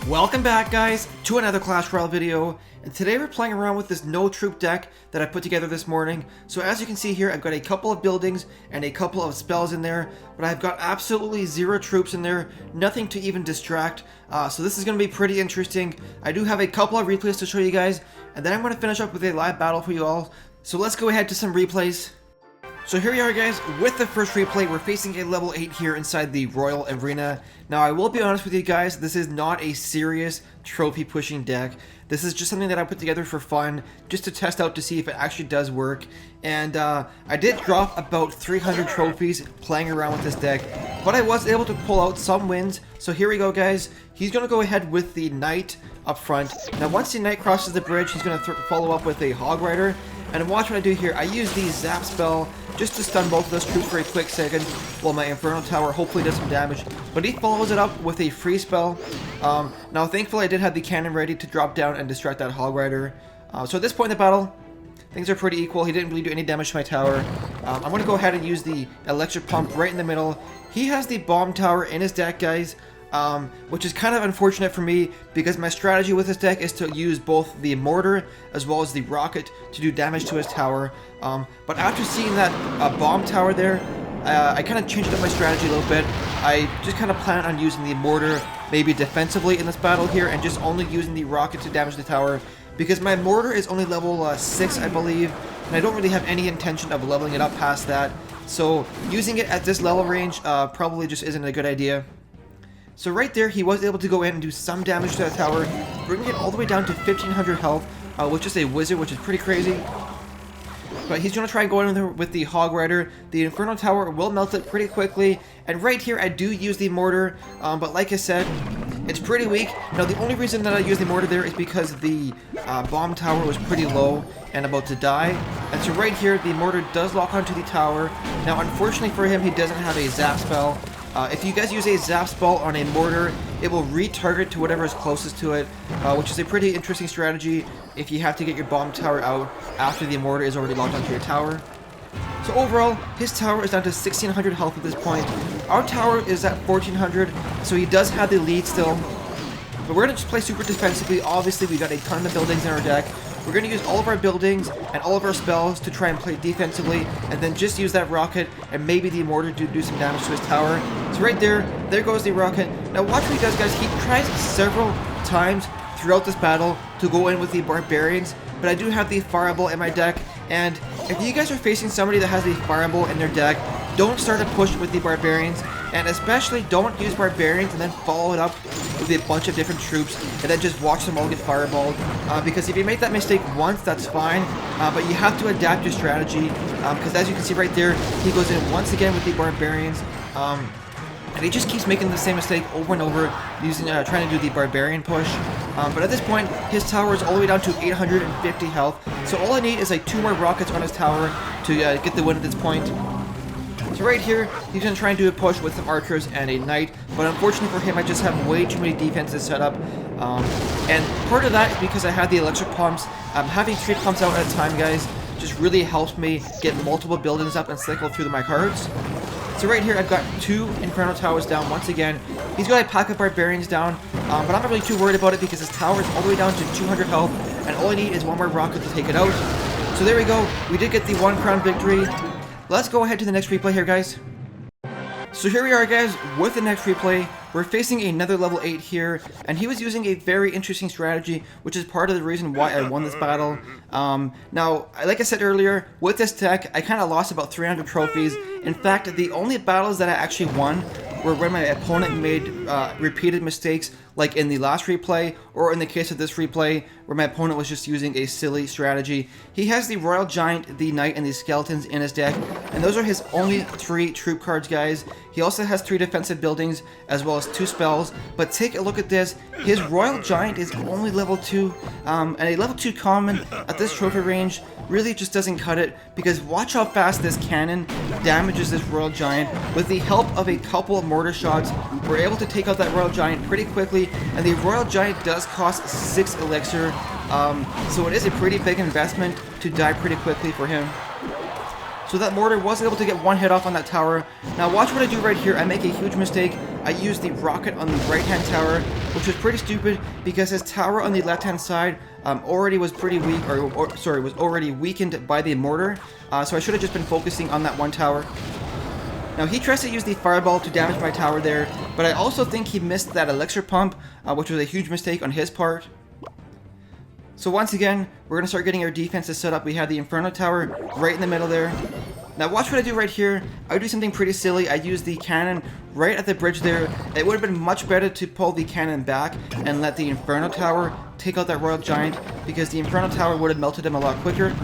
Welcome back, guys, to another Clash Royale video, and today we're playing around with this no troop deck that I put together this morning. So as you can see here, I've got a couple of buildings and a couple of spells in there, but I've got absolutely zero troops in there, nothing to even distract, so this is going to be pretty interesting. I do have a couple of replays to show you guys, and then I'm going to finish up with a live battle for you all. So let's go ahead to some replays. So here we are, guys, with the first replay. We're facing a level 8 here inside the Royal Arena. Now, I will be honest with you guys, this is not a serious trophy pushing deck. This is just something that I put together for fun, just to test out to see if it actually does work. And I did drop about 300 trophies playing around with this deck, but I was able to pull out some wins. So here we go, guys. He's going to go ahead with the Knight up front. Now, once the Knight crosses the bridge, he's going to follow up with a Hog Rider. And watch what I do here. I use the Zap spell just to stun both of those troops for a quick second while my Inferno Tower hopefully does some damage. But he follows it up with a free spell. Now thankfully I did have the cannon ready to drop down and distract that Hog Rider. So at this point in the battle, things are pretty equal. He didn't really do any damage to my tower. I'm going to go ahead and use the Electric Pump right in the middle. He has the Bomb Tower in his deck, guys. Which is kind of unfortunate for me because my strategy with this deck is to use both the mortar as well as the rocket to do damage to his tower. But after seeing that bomb tower there, I kind of changed up my strategy a little bit. I just kind of plan on using the mortar maybe defensively in this battle here and just only using the rocket to damage the tower because my mortar is only level 6, I believe, and I don't really have any intention of leveling it up past that. So using it at this level range probably just isn't a good idea. So right there, he was able to go in and do some damage to that tower, bringing it all the way down to 1500 health, which is a wizard, which is pretty crazy. But he's going to try and go in there with the Hog Rider. The Inferno Tower will melt it pretty quickly. And right here, I do use the mortar, but like I said, it's pretty weak. Now, the only reason that I use the mortar there is because the bomb tower was pretty low and about to die. And so right here, the mortar does lock onto the tower. Now, unfortunately for him, he doesn't have a Zap spell. If you guys use a Zap spell on a mortar, it will retarget to whatever is closest to it, which is a pretty interesting strategy if you have to get your bomb tower out after the mortar is already locked onto your tower. So overall, his tower is down to 1600 health at this point. Our tower is at 1400, so he does have the lead still. But we're going to just play super defensively. Obviously, we got a ton of buildings in our deck. We're going to use all of our buildings and all of our spells to try and play defensively, and then just use that rocket and maybe the mortar to do some damage to his tower. So right there goes the rocket. Now watch what he does, guys. He tries several times throughout this battle to go in with the barbarians, but I do have the fireball in my deck, and if you guys are facing somebody that has the fireball in their deck, don't start a push with the barbarians, and especially don't use barbarians and then follow it up with a bunch of different troops and then just watch them all get fireballed. Because if you make that mistake once, that's fine, but you have to adapt your strategy. Because as you can see right there, he goes in once again with the barbarians, and he just keeps making the same mistake over and over, using trying to do the barbarian push. But at this point, his tower is all the way down to 850 health. So all I need is like 2 more rockets on his tower to get the win at this point. So right here, he's going to try and do a push with some archers and a knight, but unfortunately for him, I just have way too many defenses set up. And part of that is because I have the electric pumps. Having 3 pumps out at a time, guys, just really helps me get multiple buildings up and cycle through my cards. So right here, I've got 2 Inferno Towers down once again. He's got a pack of Barbarians down, but I'm not really too worried about it because his tower is all the way down to 200 health, and all I need is 1 more rocket to take it out. So there we go. We did get the 1 crown victory. Let's go ahead to the next replay here, guys. So here we are, guys, with the next replay. We're facing another level 8 here, and he was using a very interesting strategy, which is part of the reason why I won this battle. Now, like I said earlier, with this deck, I kind of lost about 300 trophies. In fact, the only battles that I actually won were when my opponent made repeated mistakes, like in the last replay, or in the case of this replay, where my opponent was just using a silly strategy. He has the Royal Giant, the Knight, and the Skeletons in his deck, and those are his only 3 troop cards, guys. He also has 3 defensive buildings, as well as 2 spells, but take a look at this. His Royal Giant is only level 2, and a level 2 common at this trophy range really just doesn't cut it, because watch how fast this cannon damages this Royal Giant. With the help of a couple of mortar shots, we're able to take out that Royal Giant pretty quickly, and the Royal Giant does cost 6 elixir, so it is a pretty big investment to die pretty quickly for him. So that mortar was able to get one hit off on that tower. Now watch what I do right here. I make a huge mistake. I use the rocket on the right-hand tower, which was pretty stupid because his tower on the left-hand side already was pretty weak, was already weakened by the mortar. So I should have just been focusing on that one tower. Now he tries to use the fireball to damage my tower there, but I also think he missed that elixir pump, which was a huge mistake on his part. So once again, we're going to start getting our defenses set up. We have the Inferno Tower right in the middle there. Now watch what I do right here. I do something pretty silly. I use the cannon right at the bridge there. It would have been much better to pull the cannon back and let the Inferno Tower take out that Royal Giant, because the Inferno Tower would have melted him a lot quicker.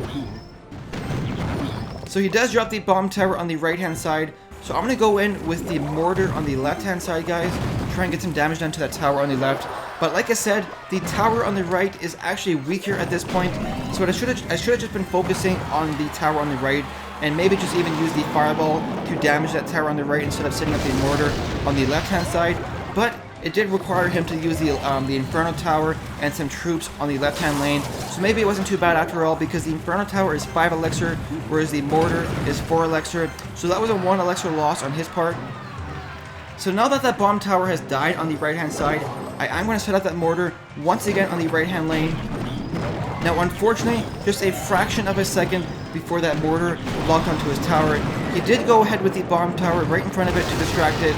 So he does drop the bomb tower on the right hand side. So I'm going to go in with the mortar on the left hand side, guys. Try and get some damage done to that tower on the left. But like I said, the tower on the right is actually weaker at this point. So I should have just been focusing on the tower on the right, and maybe just even use the fireball to damage that tower on the right instead of setting up the mortar on the left hand side. But it did require him to use the Inferno Tower and some troops on the left-hand lane. So maybe it wasn't too bad after all, because the Inferno Tower is 5 elixir, whereas the mortar is 4 elixir. So that was a 1 elixir loss on his part. So now that that bomb tower has died on the right-hand side, I'm going to set up that mortar once again on the right-hand lane. Now unfortunately, just a fraction of a second before that mortar locked onto his tower, he did go ahead with the bomb tower right in front of it to distract it.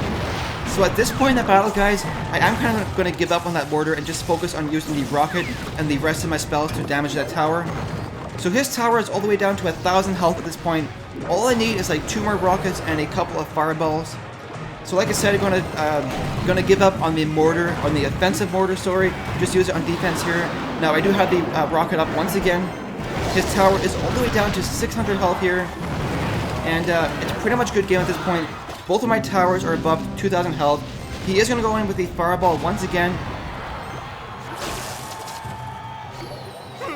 So at this point in the battle, guys, I'm kind of going to give up on that mortar and just focus on using the rocket and the rest of my spells to damage that tower. So his tower is all the way down to 1,000 health at this point. All I need is like 2 more rockets and a couple of fireballs. So like I said, I'm going to give up on the mortar, on the offensive mortar, sorry. Just use it on defense here. Now I do have the rocket up once again. His tower is all the way down to 600 health here. And it's pretty much a good game at this point. Both of my towers are above 2,000 health. He is going to go in with the fireball once again.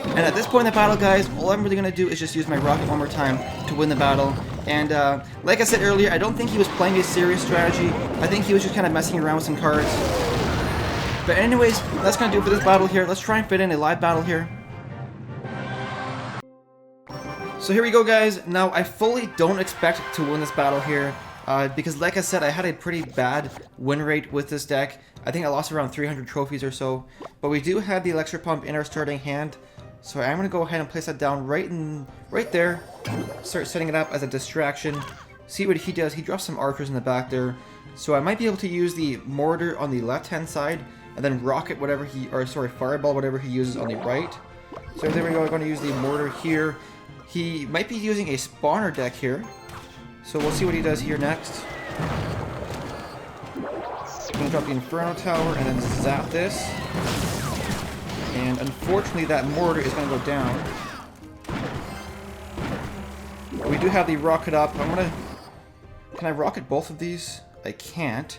And at this point in the battle, guys, all I'm really going to do is just use my rocket one more time to win the battle. And like I said earlier, I don't think he was playing a serious strategy. I think he was just kind of messing around with some cards. But anyways, that's going to do it for this battle here. Let's try and fit in a live battle here. So here we go, guys. Now, I fully don't expect to win this battle here. Because like I said, I had a pretty bad win rate with this deck. I think I lost around 300 trophies or so. But we do have the elixir pump in our starting hand. So I'm going to go ahead and place that down right there. Start setting it up as a distraction. See what he does. He drops some archers in the back there. So I might be able to use the mortar on the left hand side, and then rocket whatever fireball whatever he uses on the right. So there we go. I'm going to use the mortar here. He might be using a spawner deck here. So we'll see what he does here next. I'm going to drop the Inferno Tower and then zap this. And unfortunately that mortar is going to go down. But we do have the rocket up. Can I rocket both of these? I can't.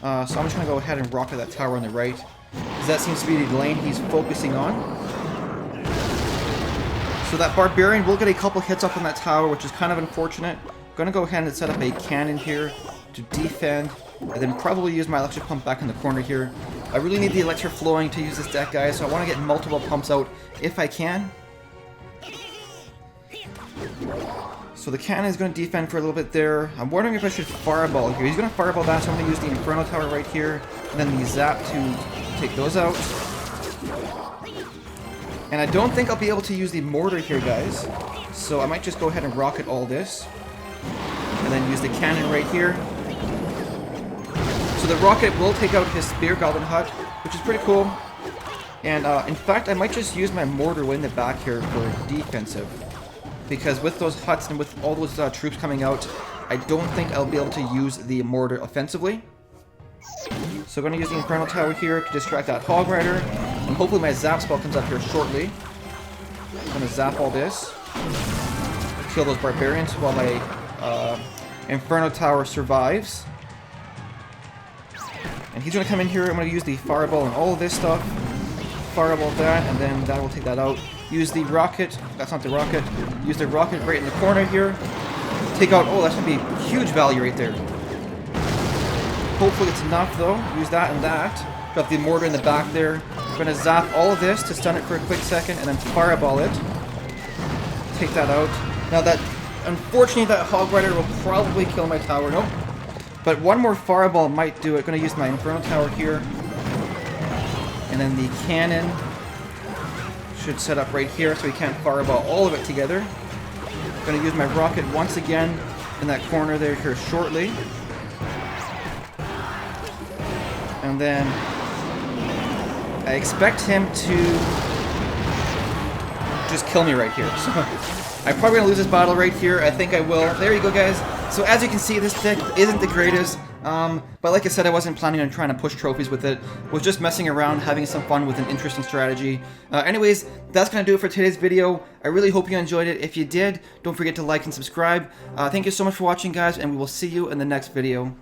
So I'm just going to go ahead and rocket that tower on the right, because that seems to be the lane he's focusing on. So that Barbarian will get a couple hits up on that tower, which is kind of unfortunate. Gonna go ahead and set up a cannon here to defend, and then probably use my electric pump back in the corner here. I really need the elixir flowing to use this deck, guys, so I want to get multiple pumps out if I can. So the cannon is going to defend for a little bit there. I'm wondering if I should fireball here. He's going to fireball that, so I'm going to use the Inferno Tower right here, and then the zap to take those out. And I don't think I'll be able to use the mortar here, guys. So I might just go ahead and rocket all this. And then use the cannon right here. So the rocket will take out his Spear Goblin hut, which is pretty cool. And in fact, I might just use my mortar way in the back here for defensive. Because with those huts and with all those troops coming out, I don't think I'll be able to use the mortar offensively. So I'm going to use the Inferno Tower here to distract that Hog Rider. And hopefully my zap spell comes up here shortly. I'm going to zap all this. Kill those Barbarians while my Inferno Tower survives. And he's going to come in here. I'm going to use the Fireball and all of this stuff. Fireball that, and then that will take that out. Use the rocket. That's not the rocket. Use the rocket right in the corner here. Take out. Oh, that's going to be huge value right there. Hopefully it's enough though. Use that and that. Drop the mortar in the back there. I'm going to zap all of this to stun it for a quick second, and then fireball it. Take that out. Now that Unfortunately, that Hog Rider will probably kill my tower. Nope. But one more fireball might do it. Going to use my Inferno Tower here. And then the cannon should set up right here so we can't fireball all of it together. Going to use my rocket once again in that corner there here shortly. And then I expect him to just kill me right here. So I'm probably going to lose this battle right here. I think I will. There you go, guys. So as you can see, this deck isn't the greatest. But like I said, I wasn't planning on trying to push trophies with it. Was just messing around, having some fun with an interesting strategy. Anyways, that's going to do it for today's video. I really hope you enjoyed it. If you did, don't forget to like and subscribe. Thank you so much for watching, guys, and we will see you in the next video.